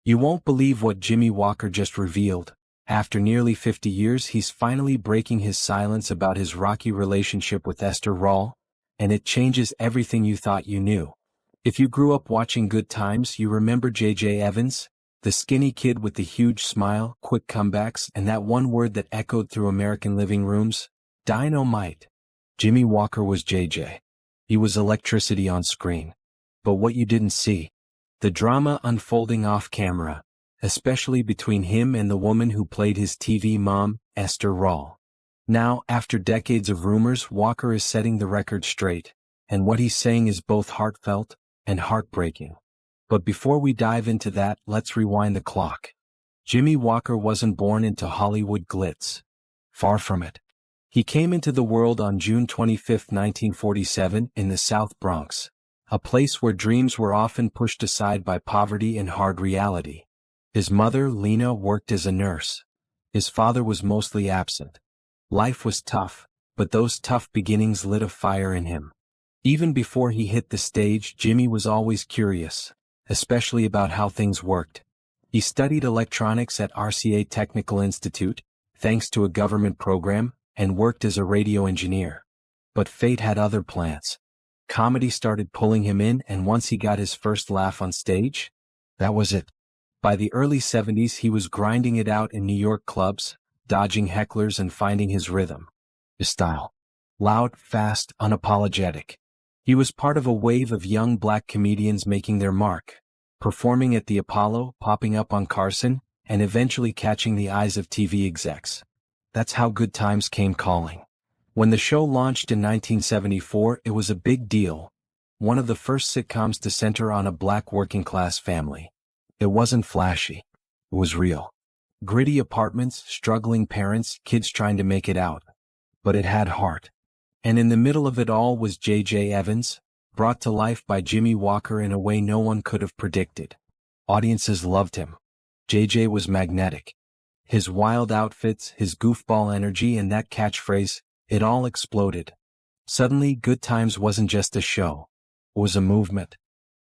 You won't believe what Jimmie Walker just revealed. After nearly 50 years, he's finally breaking his silence about his rocky relationship with Esther Rolle, and it changes everything you thought you knew. If you grew up watching Good Times, you remember J.J. Evans, the skinny kid with the huge smile, quick comebacks, and that one word that echoed through American living rooms: dynamite. Jimmie Walker was J.J. He was electricity on screen. But what you didn't see: the drama unfolding off camera, especially between him and the woman who played his TV mom, Esther Rolle. Now, after decades of rumors, Walker is setting the record straight, and what he's saying is both heartfelt and heartbreaking. But before we dive into that, let's rewind the clock. Jimmie Walker wasn't born into Hollywood glitz. Far from it. He came into the world on June 25, 1947, in the South Bronx, a place where dreams were often pushed aside by poverty and hard reality. His mother, Lena, worked as a nurse. His father was mostly absent. Life was tough, but those tough beginnings lit a fire in him. Even before he hit the stage, Jimmie was always curious, especially about how things worked. He studied electronics at RCA Technical Institute, thanks to a government program, and worked as a radio engineer. But fate had other plans. Comedy started pulling him in, and once he got his first laugh on stage, that was it. By the early 70s, he was grinding it out in New York clubs, dodging hecklers and finding his rhythm. His style: loud, fast, unapologetic. He was part of a wave of young black comedians making their mark, performing at the Apollo, popping up on Carson, and eventually catching the eyes of TV execs. That's how Good Times came calling. When the show launched in 1974, it was a big deal. One of the first sitcoms to center on a black working-class family. It wasn't flashy. It was real. Gritty apartments, struggling parents, kids trying to make it out. But it had heart. And in the middle of it all was J.J. Evans, brought to life by Jimmie Walker in a way no one could have predicted. Audiences loved him. J.J. was magnetic. His wild outfits, his goofball energy, and that catchphrase, it all exploded. Suddenly, Good Times wasn't just a show. It was a movement.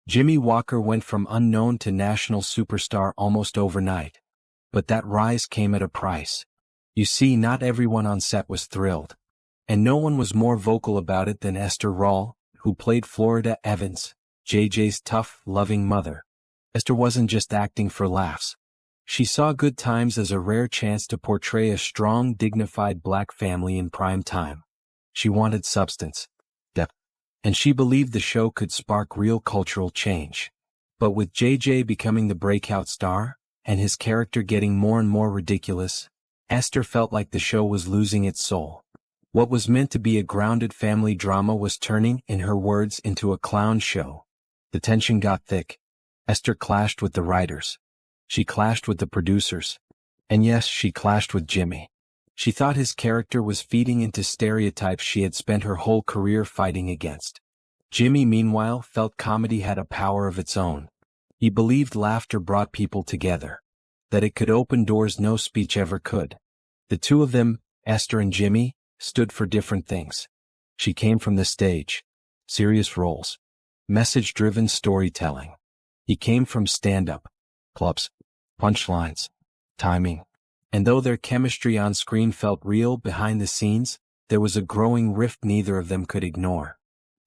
Jimmie Walker went from unknown to national superstar almost overnight. But that rise came at a price. You see, not everyone on set was thrilled. And no one was more vocal about it than Esther Rolle, who played Florida Evans, JJ's tough, loving mother. Esther wasn't just acting for laughs. She saw Good Times as a rare chance to portray a strong, dignified black family in prime time. She wanted substance, depth, and she believed the show could spark real cultural change. But with JJ becoming the breakout star, and his character getting more and more ridiculous, Esther felt like the show was losing its soul. What was meant to be a grounded family drama was turning, in her words, into a clown show. The tension got thick. Esther clashed with the writers. She clashed with the producers. And yes, she clashed with Jimmie. She thought his character was feeding into stereotypes she had spent her whole career fighting against. Jimmie, meanwhile, felt comedy had a power of its own. He believed laughter brought people together, that it could open doors no speech ever could. The two of them, Esther and Jimmie, stood for different things. She came from the stage, serious roles, message-driven storytelling. He came from stand-up, clubs, punchlines, timing. And though their chemistry on screen felt real, behind the scenes, there was a growing rift neither of them could ignore.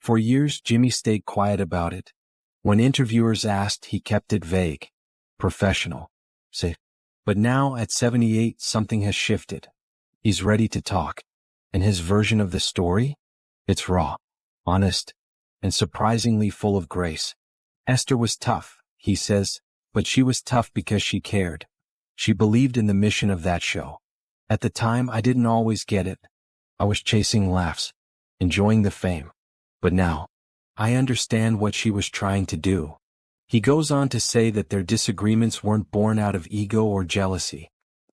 For years, Jimmie stayed quiet about it. When interviewers asked, he kept it vague, professional, safe. But now, at 78, something has shifted. He's ready to talk. And his version of the story? It's raw, honest, and surprisingly full of grace. Esther was tough, he says, but she was tough because she cared. She believed in the mission of that show. At the time, I didn't always get it. I was chasing laughs, enjoying the fame. But now, I understand what she was trying to do. He goes on to say that their disagreements weren't born out of ego or jealousy.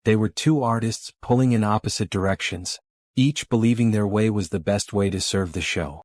They were two artists pulling in opposite directions, each believing their way was the best way to serve the show.